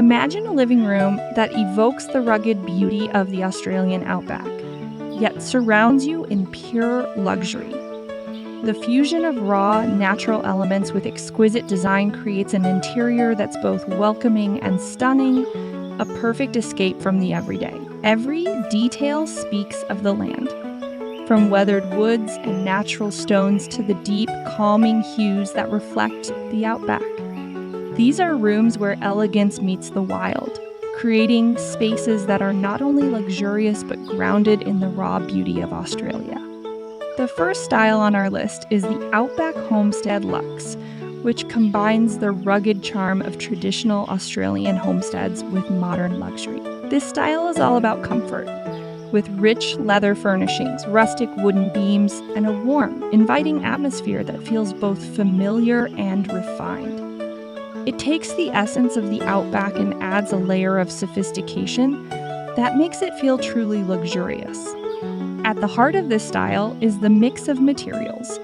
Imagine a living room that evokes the rugged beauty of the Australian Outback, yet surrounds you in pure luxury. The fusion of raw, natural elements with exquisite design creates an interior that's both welcoming and stunning, a perfect escape from the everyday. Every detail speaks of the land, from weathered woods and natural stones to the deep, calming hues that reflect the outback. These are rooms where elegance meets the wild, creating spaces that are not only luxurious but grounded in the raw beauty of Australia. The first style on our list is the Outback Homestead Luxe, which combines the rugged charm of traditional Australian homesteads with modern luxury. This style is all about comfort, with rich leather furnishings, rustic wooden beams, and a warm, inviting atmosphere that feels both familiar and refined. It takes the essence of the Outback and adds a layer of sophistication that makes it feel truly luxurious. At the heart of this style is the mix of materials.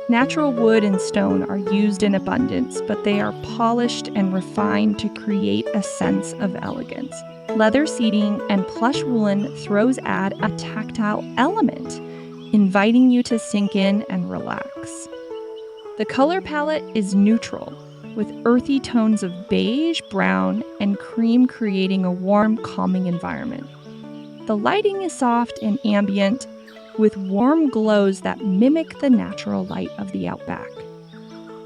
Natural wood and stone are used in abundance, but they are polished and refined to create a sense of elegance. Leather seating and plush woolen throws add a tactile element, inviting you to sink in and relax. The color palette is neutral, with earthy tones of beige, brown, and cream creating a warm, calming environment. The lighting is soft and ambient, with warm glows that mimic the natural light of the outback.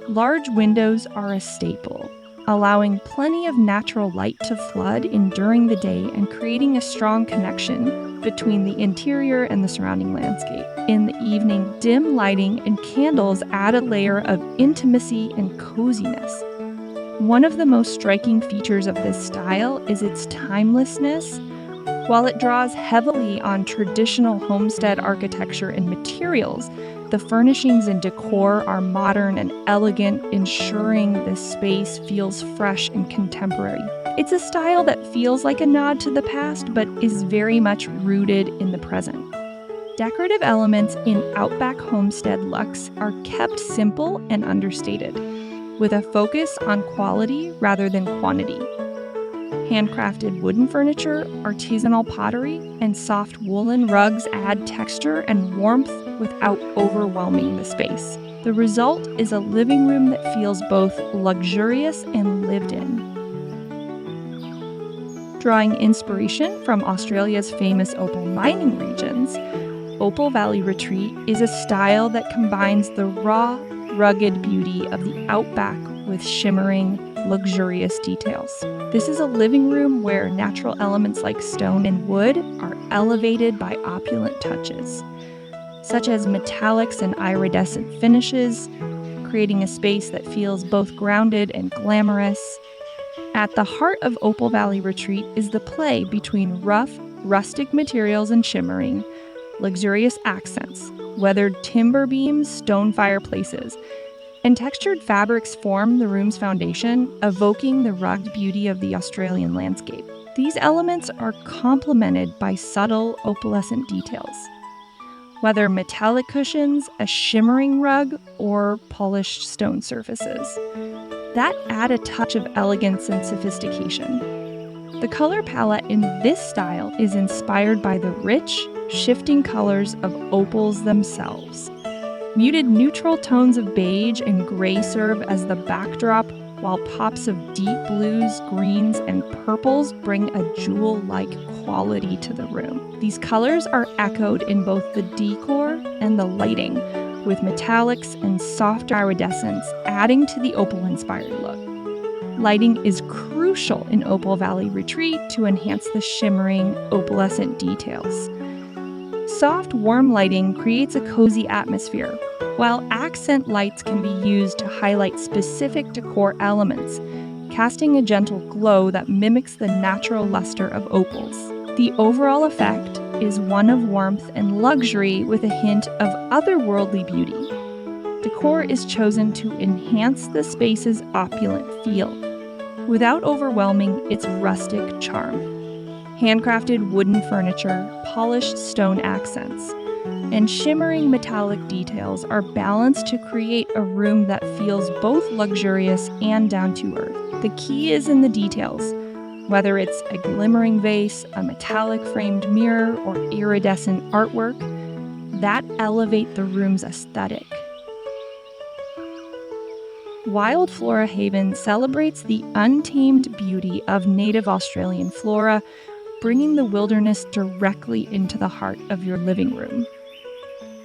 Large windows are a staple, allowing plenty of natural light to flood in during the day and creating a strong connection between the interior and the surrounding landscape. In the evening, dim lighting and candles add a layer of intimacy and coziness. One of the most striking features of this style is its timelessness. While it draws heavily on traditional homestead architecture and materials, the furnishings and decor are modern and elegant, ensuring this space feels fresh and contemporary. It's a style that feels like a nod to the past, but is very much rooted in the present. Decorative elements in Outback Homestead Luxe are kept simple and understated, with a focus on quality rather than quantity. Handcrafted wooden furniture, artisanal pottery, and soft woolen rugs add texture and warmth without overwhelming the space. The result is a living room that feels both luxurious and lived in. Drawing inspiration from Australia's famous opal mining regions, Opal Valley Retreat is a style that combines the raw, rugged beauty of the outback with shimmering, luxurious details. This is a living room where natural elements like stone and wood are elevated by opulent touches, such as metallics and iridescent finishes, creating a space that feels both grounded and glamorous. At the heart of Opal Valley Retreat is the play between rough, rustic materials and shimmering, luxurious accents, weathered timber beams, stone fireplaces, and textured fabrics form the room's foundation, evoking the rugged beauty of the Australian landscape. These elements are complemented by subtle opalescent details, whether metallic cushions, a shimmering rug, or polished stone surfaces, that add a touch of elegance and sophistication. The color palette in this style is inspired by the rich, shifting colors of opals themselves. Muted neutral tones of beige and gray serve as the backdrop, while pops of deep blues, greens, and purples bring a jewel-like quality to the room. These colors are echoed in both the decor and the lighting, with metallics and soft iridescence adding to the opal-inspired look. Lighting is crucial in Opal Valley Retreat to enhance the shimmering, opalescent details. Soft, warm lighting creates a cozy atmosphere, while accent lights can be used to highlight specific decor elements, casting a gentle glow that mimics the natural luster of opals. The overall effect is one of warmth and luxury with a hint of otherworldly beauty. Decor is chosen to enhance the space's opulent feel, without overwhelming its rustic charm. Handcrafted wooden furniture, polished stone accents, and shimmering metallic details are balanced to create a room that feels both luxurious and down to earth. The key is in the details, Whether it's a glimmering vase, a metallic framed mirror, or iridescent artwork, that elevate the room's aesthetic. Wild Flora Haven celebrates the untamed beauty of native Australian flora, bringing the wilderness directly into the heart of your living room.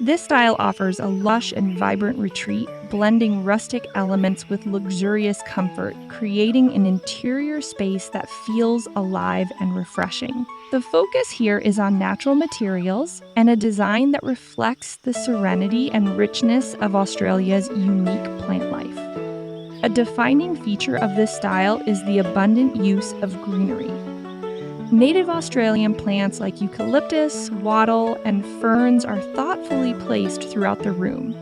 This style offers a lush and vibrant retreat, blending rustic elements with luxurious comfort, creating an interior space that feels alive and refreshing. The focus here is on natural materials and a design that reflects the serenity and richness of Australia's unique plant life. A defining feature of this style is the abundant use of greenery. Native Australian plants like eucalyptus, wattle, and ferns are thoughtfully placed throughout the room,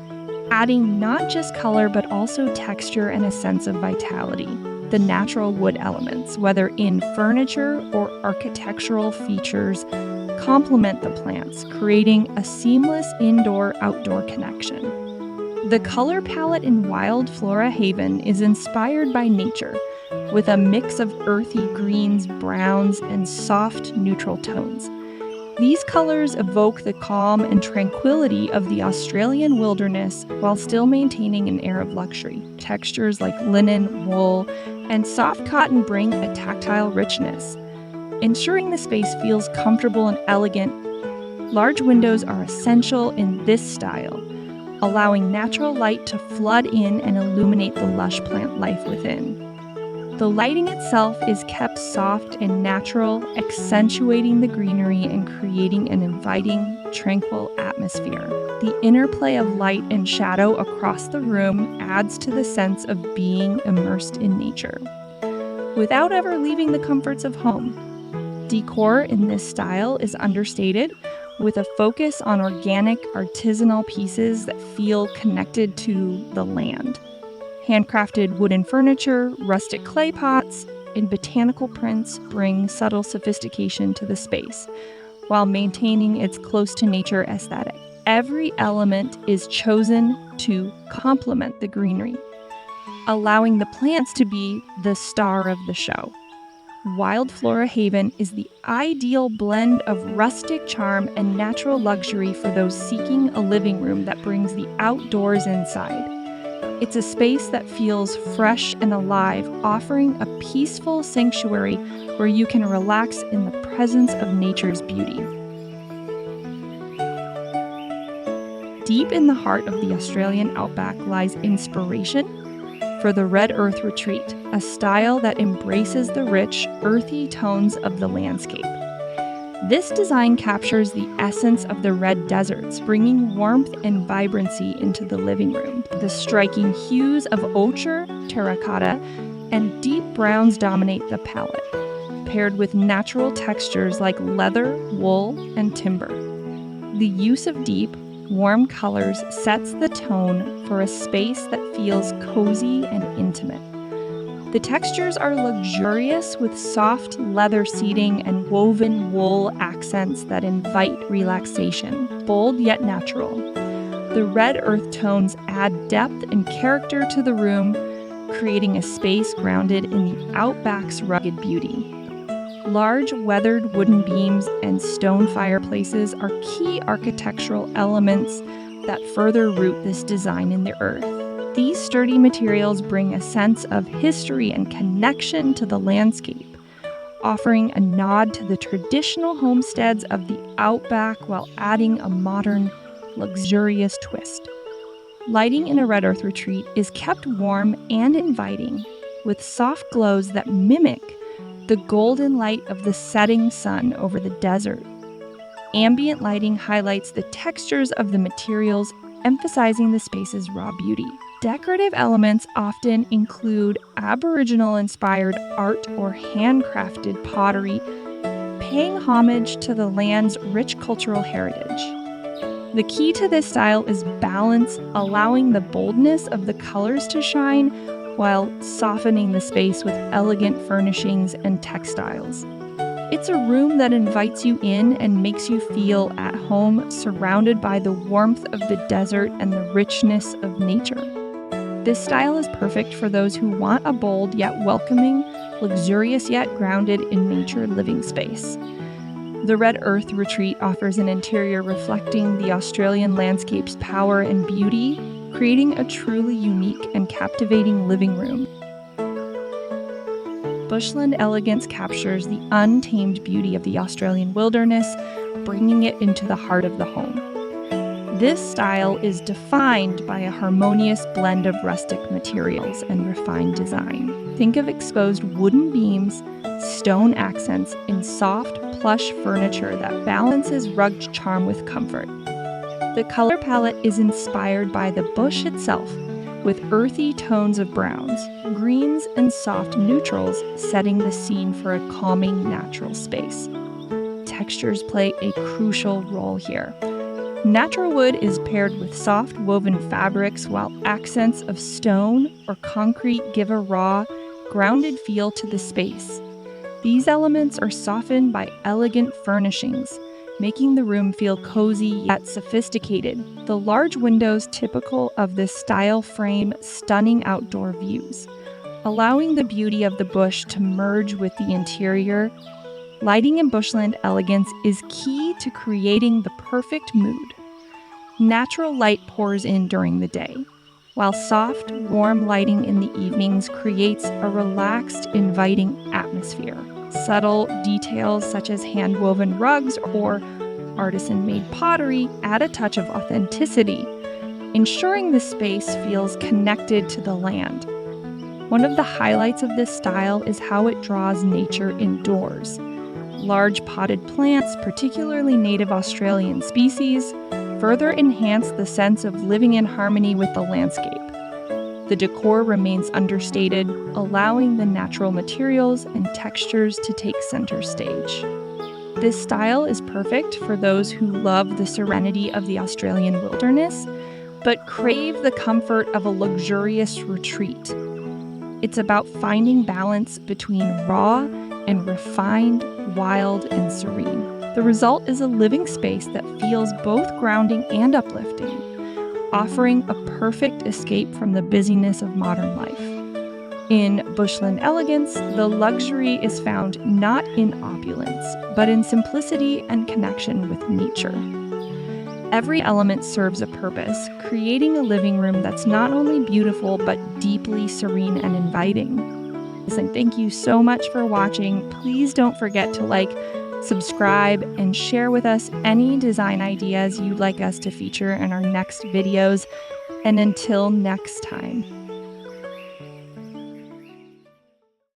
adding not just color but also texture and a sense of vitality. The natural wood elements, whether in furniture or architectural features, complement the plants, creating a seamless indoor-outdoor connection. The color palette in Wild Flora Haven is inspired by nature, with a mix of earthy greens, browns, and soft neutral tones. These colors evoke the calm and tranquility of the Australian wilderness while still maintaining an air of luxury. Textures like linen, wool, and soft cotton bring a tactile richness, ensuring the space feels comfortable and elegant. Large windows are essential in this style, allowing natural light to flood in and illuminate the lush plant life within. The lighting itself is kept soft and natural, accentuating the greenery and creating an inviting, tranquil atmosphere. The interplay of light and shadow across the room adds to the sense of being immersed in nature, without ever leaving the comforts of home. Decor in this style is understated, with a focus on organic, artisanal pieces that feel connected to the land. Handcrafted wooden furniture, rustic clay pots, and botanical prints bring subtle sophistication to the space, while maintaining its close-to-nature aesthetic. Every element is chosen to complement the greenery, allowing the plants to be the star of the show. Wild Flora Haven is the ideal blend of rustic charm and natural luxury for those seeking a living room that brings the outdoors inside. It's a space that feels fresh and alive, offering a peaceful sanctuary where you can relax in the presence of nature's beauty. Deep in the heart of the Australian Outback lies inspiration for the Red Earth Retreat, a style that embraces the rich, earthy tones of the landscape. This design captures the essence of the red deserts, bringing warmth and vibrancy into the living room. The striking hues of ochre, terracotta, and deep browns dominate the palette, paired with natural textures like leather, wool, and timber. The use of deep, warm colors sets the tone for a space that feels cozy and intimate. The textures are luxurious with soft leather seating and woven wool accents that invite relaxation, bold yet natural. The red earth tones add depth and character to the room, creating a space grounded in the Outback's rugged beauty. Large weathered wooden beams and stone fireplaces are key architectural elements that further root this design in the earth. These sturdy materials bring a sense of history and connection to the landscape, offering a nod to the traditional homesteads of the Outback while adding a modern, luxurious twist. Lighting in a Red Earth Retreat is kept warm and inviting, with soft glows that mimic the golden light of the setting sun over the desert. Ambient lighting highlights the textures of the materials, emphasizing the space's raw beauty. Decorative elements often include Aboriginal-inspired art or handcrafted pottery, paying homage to the land's rich cultural heritage. The key to this style is balance, allowing the boldness of the colors to shine while softening the space with elegant furnishings and textiles. It's a room that invites you in and makes you feel at home, surrounded by the warmth of the desert and the richness of nature. This style is perfect for those who want a bold yet welcoming luxurious yet grounded in nature living space. The Red Earth Retreat offers an interior reflecting the Australian landscape's power and beauty, creating a truly unique and captivating living room. Bushland Elegance captures the untamed beauty of the Australian wilderness, bringing it into the heart of the home. This style is defined by a harmonious blend of rustic materials and refined design. Think of exposed wooden beams, stone accents, and soft, plush furniture that balances rugged charm with comfort. The color palette is inspired by the bush itself, with earthy tones of browns, greens, and soft neutrals setting the scene for a calming natural space. Textures play a crucial role here. Natural wood is paired with soft woven fabrics, while accents of stone or concrete give a raw, grounded feel to the space. These elements are softened by elegant furnishings, making the room feel cozy yet sophisticated. The large windows typical of this style frame stunning outdoor views, allowing the beauty of the bush to merge with the interior. Lighting in Bushland Elegance is key to creating the perfect mood. Natural light pours in during the day, while soft, warm lighting in the evenings creates a relaxed, inviting atmosphere. Subtle details such as hand-woven rugs or artisan-made pottery add a touch of authenticity, ensuring the space feels connected to the land. One of the highlights of this style is how it draws nature indoors. Large potted plants, particularly native Australian species, further enhance the sense of living in harmony with the landscape. The decor remains understated, allowing the natural materials and textures to take center stage. This style is perfect for those who love the serenity of the Australian wilderness, but crave the comfort of a luxurious retreat. It's about finding balance between raw and refined, wild and serene. The result is a living space that feels both grounding and uplifting, offering a perfect escape from the busyness of modern life. In Bushland Elegance, the luxury is found not in opulence, but in simplicity and connection with nature. Every element serves a purpose, creating a living room that's not only beautiful, but deeply serene and inviting. Listen, thank you so much for watching. Please don't forget to like, subscribe, and share with us any design ideas you'd like us to feature in our next videos. And until next time.